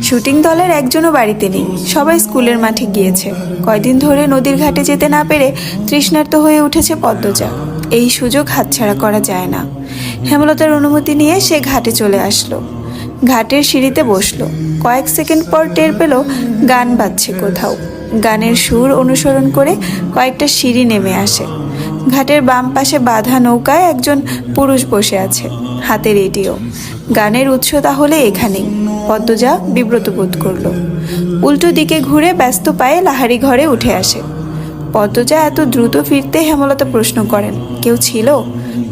Shooting দলের একজনও বাড়িতে নেই, সবাই স্কুলের মাঠে গিয়েছে। কয়দিন ধরে নদীর ঘাটে যেতে না পেরে তৃষ্ণার্ত হয়ে উঠেছে পদ্মজা। এই সুযোগ হাতছাড়া করা যায় না। হেমলতার অনুমতি নিয়ে সে ঘাটে চলে আসলো। ঘাটের সিঁড়িতে বসলো। কয়েক সেকেন্ড পর টের পেল গান বাজছে কোথাও। গানের সুর অনুসরণ করে কয়েকটা সিঁড়ি নেমে আসে। ঘাটের বাম পাশে বাঁধা নৌকায় একজন পুরুষ বসে আছে, হাতে রেডিও। গানের উৎস তাহলে এখানেই। পদ্মজা বিব্রত বোধ করল। উল্টো দিকে ঘুরে ব্যস্ত পায়ে লাহারি ঘরে উঠে আসে। পদ্মজা এত দ্রুত ফিরতে হেমলতা প্রশ্ন করেন, কেউ ছিল?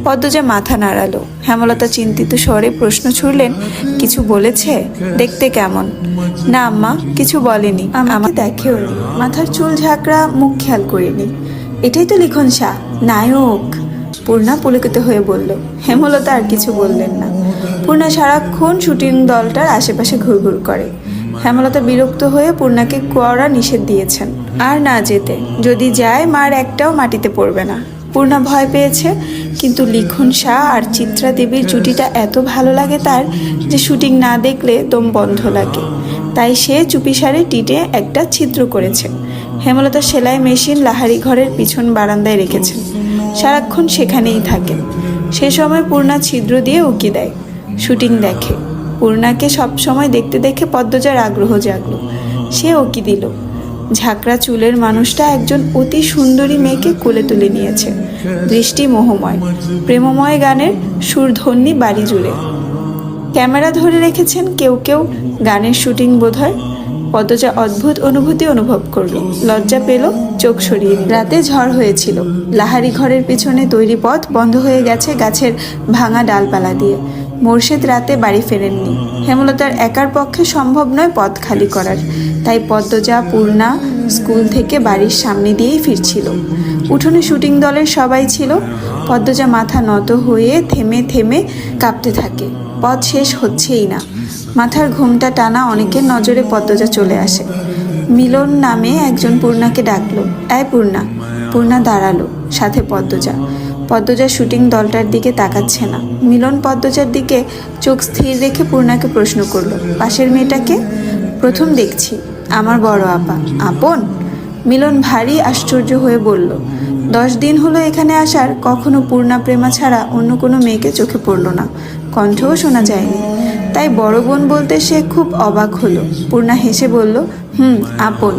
পদ্মজা মাথা নাড়ালো। হেমলতা চিন্তিত স্বরে প্রশ্ন ছুড়লেন, কিছু বলেছে? দেখতে কেমন? না আম্মা, কিছু বলেনি। আমাকে দেখেও নি, মাথার চুল ঝাঁকড়া, মুখ খেয়াল করিনি। এটাই তো লিখন শাহ, নায়ক। পূর্ণা পুলকিত হয়ে বলল। হেমলতা আর কিছু বললেন না। পূর্ণা সারাক্ষণ শুটিং দলটার আশেপাশে ঘুরঘুর করে। হেমলতা বিরক্ত হয়ে পূর্ণাকে কড়া নিষেধ দিয়েছেন আর না যেতে। যদি যায় মার একটাও মাটিতে পড়বে না। পূর্ণা ভয় পেয়েছে, কিন্তু লিখন শাহ আর চিত্রা দেবীর জুটিটা এত ভালো লাগে তার যে শুটিং না দেখলে দম বন্ধ লাগে। তাই সে চুপিসারে টিটে একটা ছিদ্র করেছে। হেমলতা সেলাই মেশিন লাহারি ঘরের পিছন বারান্দায় রেখেছেন। সারাক্ষণ সেখানেই থাকেন। সে সময় পূর্ণা ছিদ্র দিয়ে উকি দেয়, শুটিং দেখে। পূর্ণাকে সবসময় দেখতে দেখে পদ্মজার আগ্রহ জাগলো। সে উকি দিল। ঝাঁকড়া চুলের মানুষটা একজন অতি সুন্দরী মেয়েকে কোলে তুলে নিয়েছে। দৃষ্টি মোহময়, প্রেমময় গানের সুরধ্বনি বাড়ি জুড়ে। ক্যামেরা ধরে রেখেছেন কেউ কেউ, গানের শুটিং বোধহয়। পদ্মজা অদ্ভুত অনুভূতি অনুভব করলো। লজ্জা পেল, চোখ সরিয়ে নিল। রাতে ঝড় হয়েছিল। লাহারি ঘরের পিছনে তৈরি পথ বন্ধ হয়ে গেছে গাছের ভাঙা ডালপালা দিয়ে। মোর্শেদ রাতে বাড়ি ফেরেননি। হেমলতার একার পক্ষে সম্ভব নয় পথ খালি করার। তাই পদ্মজা, পূর্ণা স্কুল থেকে বাড়ির সামনে দিয়েই ফিরছিল। উঠোনে শুটিং দলের সবাই ছিল। পদ্মজা মাথা নত হয়ে থেমে থেমে কাঁপতে থাকে। পথ শেষ হচ্ছেই না। মাথার ঘুমটা টানা অনেকের নজরে পদ্মজা চলে আসে। মিলন নামে একজন পূর্ণাকে ডাকলো, এই পূর্ণা। পূর্ণা দাঁড়ালো, সাথে পদ্মজা। পদ্মজা শুটিং দলটার দিকে তাকাচ্ছে না। মিলন পদ্মজার দিকে চোখ স্থির রেখে পূর্ণাকে প্রশ্ন করলো, পাশের মেয়েটাকে? প্রথম দেখছি। আমার বড় আপা। আপন? মিলন ভারী আশ্চর্য হয়ে বলল, 10 দিন হলো এখানে আসার, কখনো পূর্ণা প্রেমা ছাড়া অন্য কোনো মেয়েকে চোখে পড়লো না, কণ্ঠও শোনা যায়নি। তাই বড় বোন বলতে সে খুব অবাক হলো। পূর্ণা হেসে বলল, আপন।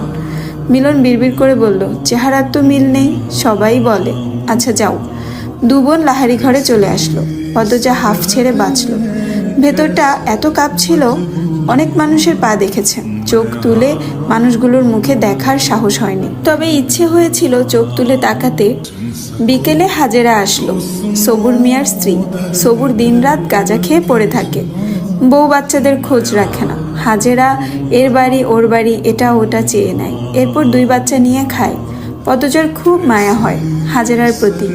মিলন বিড়বিড় করে বলল, চেহারার তো মিল নেই, সবাই বলে। আচ্ছা যাও। দু বোন লাহারি ঘরে চলে আসলো। পদ্মজা হাফ ছেড়ে বাঁচল। ভেতরটা এত কাঁপছিল। অনেক মানুষের পা দেখেছে, চোখ তুলে মানুষগুলোর মুখে দেখার সাহস হয়নি। তবে ইচ্ছে হয়েছিল চোখ তুলে তাকাতে। বিকেলে হাজেরা আসলো, সবুর মিয়ার স্ত্রী। সবুর দিনরাত গাঁজা খেয়ে পড়ে থাকে, বউ বাচ্চাদের খোঁজ রাখে না। হাজেরা এর বাড়ি ওর বাড়ি এটা ওটা চেয়ে নেয়, এরপর 2 বাচ্চা নিয়ে খায়। পদ্মজার খুব মায়া হয় হাজেরার প্রতি।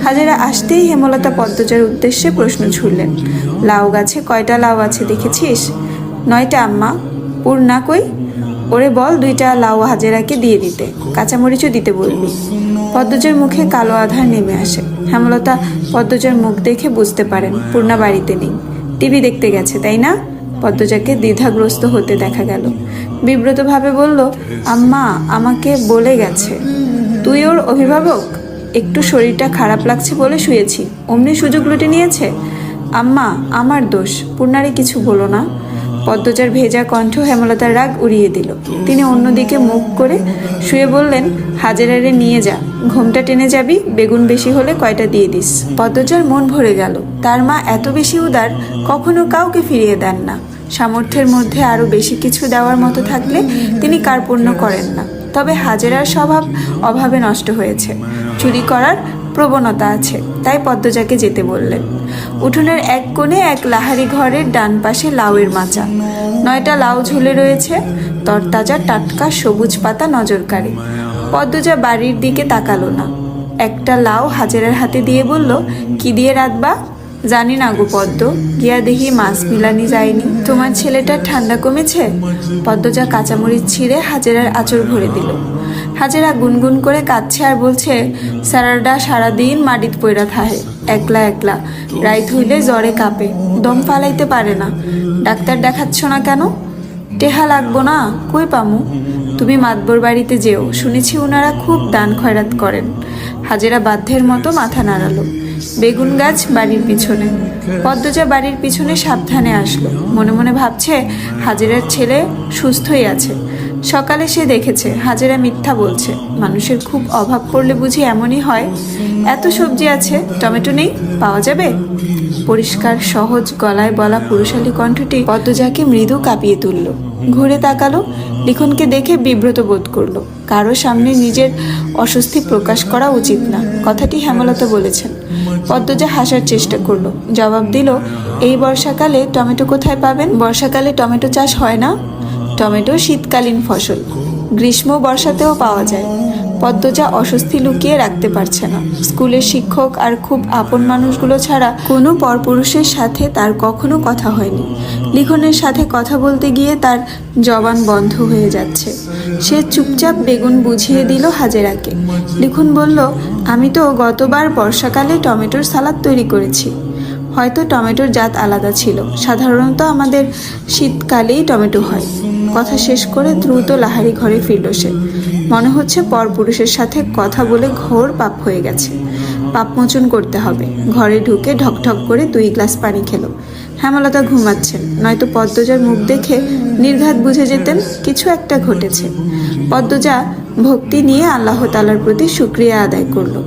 হাজেরা আসতেই হেমলতা পদ্মজার উদ্দেশ্যে প্রশ্ন ছুড়লেন, লাউ গাছে কয়টা লাউ আছে দেখেছিস? 9টা আম্মা। পূর্ণা কই? ওরে বল 2টা লাউ হাজেরাকে দিয়ে দিতে, কাঁচামরিচও দিতে বলবি। পদ্মজার মুখে কালো আধার নেমে আসে। হেমলতা পদ্মজার মুখ দেখে বুঝতে পারেন পূর্ণা বাড়িতে নেই, টিভি দেখতে গেছে, তাই না? পদ্মজাকে দ্বিধাগ্রস্ত হতে দেখা গেল। বিব্রতভাবে বলল, আম্মা আমাকে বলে গেছে। তুই ওর অভিভাবক? একটু শরীরটা খারাপ লাগছে বলে শুয়েছি, অমনি সুযোগ লুটে নিয়েছে। আম্মা আমার দোষ, পূর্ণারে কিছু বলো না। পদ্মজার ভেজা কণ্ঠ হেমলতার রাগ উড়িয়ে দিল। তিনি অন্যদিকে মুখ করে শুয়ে বললেন, হাজেরারে নিয়ে যা, ঘুমটা টেনে যাবি, বেগুন বেশি হলে কয়টা দিয়ে দিস। পদ্মজার মন ভরে গেল। তার মা এত বেশি উদার, কখনো কাউকে ফিরিয়ে দেন না। সামর্থ্যের মধ্যে আরো বেশি কিছু দেওয়ার মতো থাকলে তিনি কার্পণ্য করেন না। তবে হাজেরার স্বভাব অভাবে নষ্ট হয়েছে, চুরি করার প্রবণতা আছে, তাই পদ্মজাকে যেতে বললেন। উঠোনের এক কোণে এক লাহারি ঘরের ডান পাশে লাউয়ের মাচা। 9টা লাউ ঝুলে রয়েছে, তরতাজা টাটকা সবুজ পাতা নজর কাড়ে। পদ্মজা বাড়ির দিকে তাকালো না। একটা লাউ হাজেরার হাতে দিয়ে বলল, কি দিয়ে রাঁধবা? জানি না গো পদ্ম, গিয়া দেখি মাছ মিলানি যায়নি। তোমার ছেলেটার ঠান্ডা কমেছে? পদ্মজা কাঁচামরিচ ছিঁড়ে হাজেরার আঁচড় ভরে দিল। হাজেরা গুনগুন করে কাঁদছে আর বলছে, স্যারাডা সারাদিন মাটিত পইরা থাহে, একলা একলা, রাইত হইলে জ্বরে কাঁপে, দম ফালাইতে পারে না। ডাক্তার দেখাচ্ছ না কেন? টেহা লাগবো না, কই পামু? তুমি মাতবর বাড়িতে যেও, শুনেছি ওনারা খুব দান খয়রাত করেন। হাজেরা বাধ্যের মতো মাথা নাড়ালো। বেগুন গাছ বাড়ির পিছনে। পদ্মজা বাড়ির পিছনে সাবধানে আসলো। মনে মনে ভাবছে হাজেরার ছেলে সুস্থই আছে। সকালে সে দেখেছে হাজেরা মিথ্যা বলছে। মানুষের খুব অভাব পড়লে বুঝি এমনই হয়। এত সবজি আছে, টমেটো নেই, পাওয়া যাবে? পরিষ্কার সহজ গলায় বলা পুরুষালী কণ্ঠটি পদ্মজাকে মৃদু কাঁপিয়ে তুলল। ঘুরে তাকালো, লিখনকে দেখে বিব্রত বোধ করলো। কারো সামনে নিজের অস্বস্তি প্রকাশ করা উচিত না, কথাটি হেমলতা বলেছেন। পদ্মজা হাসার চেষ্টা করলো, জবাব দিল, এই বর্ষাকালে টমেটো কোথায় পাবেন? বর্ষাকালে টমেটো চাষ হয় না। টমেটো শীতকালীন ফসল, গ্রীষ্ম বর্ষাতেও পাওয়া যায়। পদ্মজা অস্বস্তি লুকিয়ে রাখতে পারছে না। স্কুলের শিক্ষক আর খুব আপন মানুষগুলো ছাড়া কোনো পরপুরুষের সাথে তার কখনো কথা হয়নি। লিখনের সাথে কথা বলতে গিয়ে তার জবান বন্ধ হয়ে যাচ্ছে। সে চুপচাপ বেগুন বুঝিয়ে দিল হাজেরাকে। লিখন বলল, আমি তো গতবার বর্ষাকালে টমেটোর সালাদ তৈরি করেছি। হয়তো টমেটোর জাত আলাদা ছিল, সাধারণত আমাদের শীতকালেই টমেটো হয়। কথা শেষ করে দ্রুত লাহারি ঘরে ফিরল সে। মনে হচ্ছে পরপুরুষের সাথে কথা বলে ঘোর পাপ হয়ে গেছে, পাপমোচন করতে হবে। ঘরে ঢুকে ঢকঢক করে 2 গ্লাস পানি খেলো। হেমলতা ঘুমাচ্ছেন, নয়তো পদ্মজার মুখ দেখে নির্ঘাত বুঝে যেতেন কিছু একটা ঘটেছে। পদ্মজা ভক্তি নিয়ে আল্লাহ তাআলার প্রতি শুকরিয়া আদায় করলো।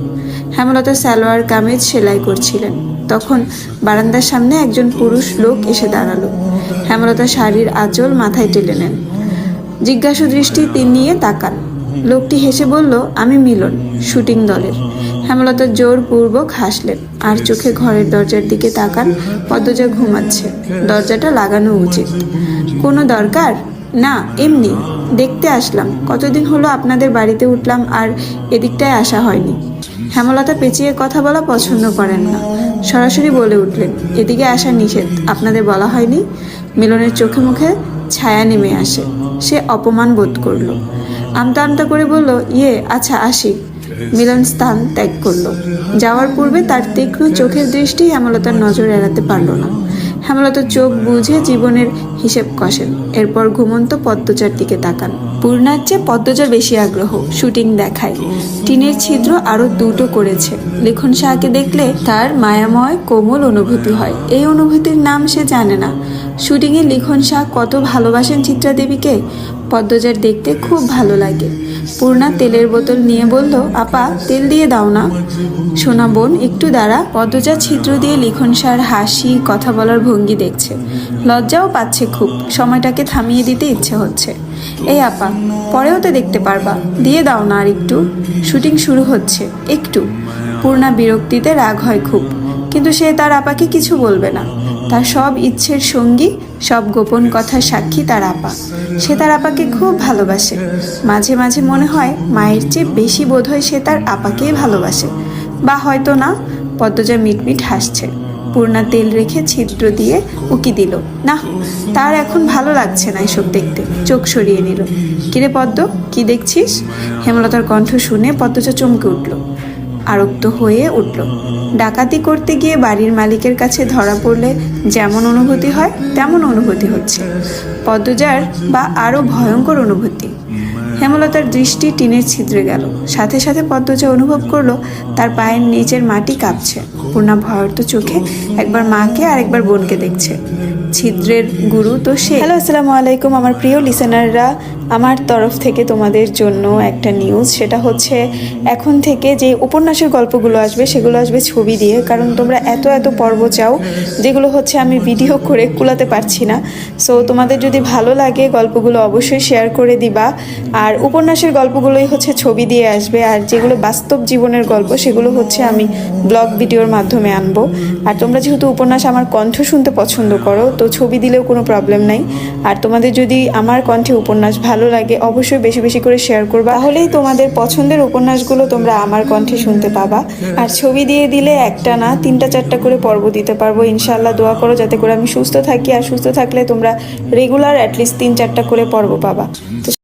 হেমলতা সালোয়ার কামিজ সেলাই করছিলেন। তখন বারান্দার সামনে একজন পুরুষ লোক এসে দাঁড়ালো। হেমলতা শাড়ির আঁচল মাথায় টেনে নেন। জিজ্ঞাসু দৃষ্টি নিয়ে তাকান। লোকটি হেসে বলল, আমি মিলন, শুটিং দলের। হেমলতা জোরপূর্বক হাসলেন আর চোখে ঘরের দরজার দিকে তাকান। পদ্মজা ঘুমাচ্ছে, দরজাটা লাগানো উচিত। কোনো দরকার? না, এমনি দেখতে আসলাম। কতদিন হলো আপনাদের বাড়িতে উঠলাম আর এদিকটায় আসা হয়নি। হেমলতা পেঁচিয়ে কথা বলা পছন্দ করেন না, সরাসরি বলে উঠলেন, এদিকে আসা নিষেধ, আপনাদের বলা হয়নি? মিলনের চোখে মুখে ছায়া নেমে আসে। সে অপমান বোধ করলো। আমতা আমতা করে বলল, আচ্ছা আসি। মিলন স্থান ত্যাগ করলো। যাওয়ার পূর্বে তার তীক্ষ্ণ চোখের দৃষ্টি হেমলতার নজর এড়াতে পারল না। হেমলতা চোখ বুঝে জীবনের হিসেব কষেন। এরপর ঘুমন্ত পদ্মজার দিকে তাকান। পূর্ণার চেয়ে পদ্মজার বেশি আগ্রহ, শুটিং দেখায়। টিনের ছিদ্র আরো দুটো করেছে। লিখন শাহকে দেখলে তার মায়াময় কোমল অনুভূতি হয়। এই অনুভূতির নাম সে জানে না। শুটিংয়ে লিখন শাহ কত ভালোবাসেন চিত্রা দেবীকে। পদ্মজার দেখতে খুব ভালো লাগে। পূর্ণা তেলের বোতল নিয়ে বলল, আপা তেল দিয়ে দাও না। সোনা বোন একটু দাঁড়া। পদ্মজা ছিদ্র দিয়ে লিখন শাহর হাসি, কথা বলার ভঙ্গি দেখছে। লজ্জাও পাচ্ছে খুব, সময়টাকে থামিয়ে দিতে ইচ্ছে হচ্ছে। এই আপা, পরেও তো দেখতে পারবা, দিয়ে দাও না আর একটু। শুটিং শুরু হচ্ছে, একটু। পূর্ণা বিরক্তিতে রাগ হয় খুব, কিন্তু সে তার আপাকে কিছু বলবে না। তার সব ইচ্ছের সঙ্গী, সব গোপন কথার সাক্ষী তার আপা। সে তার আপাকে খুব ভালোবাসে। মাঝে মাঝে মনে হয় মায়ের চেয়ে বেশি বোধহয় সে তার আপাকেই ভালোবাসে, বা হয়তো না। পদ্মজা মিটমিট হাসছে। পূর্ণা তেল রেখে ছিদ্র দিয়ে উকি দিল। না, তার এখন ভালো লাগছে না এসব দেখতে। চোখ সরিয়ে নিল। কিরে পদ্ম, কি দেখছিস? হেমলতার কণ্ঠ শুনে পদ্মজা চমকে উঠল, আরক্ত হয়ে উঠল। ডাকাতি করতে গিয়ে বাড়ির মালিকের কাছে ধরা পড়লে যেমন অনুভূতি হয় তেমন অনুভূতি হচ্ছে। পদ্মজার বা আরো ভয়ঙ্কর অনুভূতি। হেমলতার দৃষ্টি টিনের ছিদ্রে গেল। সাথে সাথে পদ্মজা অনুভব করলো তার পায়ের নিচের মাটি কাঁপছে। পূর্ণা ভয়ার্ত চোখে একবার মাকে আর একবার বোনকে দেখছে। ছিদ্রের গুরু তো সে। হ্যালো, আসসালামু আলাইকুম আমার প্রিয় লিসেনাররা। আমার তরফ থেকে তোমাদের জন্য একটা নিউজ, সেটা হচ্ছে এখন থেকে যে উপন্যাসের গল্পগুলো আসবে সেগুলো আসবে ছবি দিয়ে। কারণ তোমরা এত এত পর্ব চাও, যেগুলো হচ্ছে আমি ভিডিও করে কুলাতে পারছি না। সো তোমাদের যদি ভালো লাগে গল্পগুলো অবশ্যই শেয়ার করে দিবা। আর উপন্যাসের গল্পগুলোই হচ্ছে ছবি দিয়ে আসবে, আর যেগুলো বাস্তব জীবনের গল্প সেগুলো হচ্ছে আমি ব্লগ ভিডিওর মাধ্যমে আনবো। আর তোমরা যেহেতু উপন্যাস আমার কণ্ঠ শুনতে পছন্দ করো, তো ছবি দিলেও কোনো প্রবলেম নাই। আর তোমাদের যদি আমার কণ্ঠে উপন্যাস ভালো লাগে অবশ্যই বেশি বেশি করে শেয়ার করবা, তাহলেই তোমাদের পছন্দের উপন্যাসগুলো তোমরা আমার কণ্ঠে শুনতে পাবা। আর ছবি দিয়ে দিলে একটা না 3-4টা করে পর্ব দিতে পারবো ইনশাআল্লাহ। দোয়া করো যাতে করে আমি সুস্থ থাকি, আর সুস্থ থাকলে তোমরা রেগুলার অ্যাটলিস্ট 3-4টা করে পর্ব পাবা।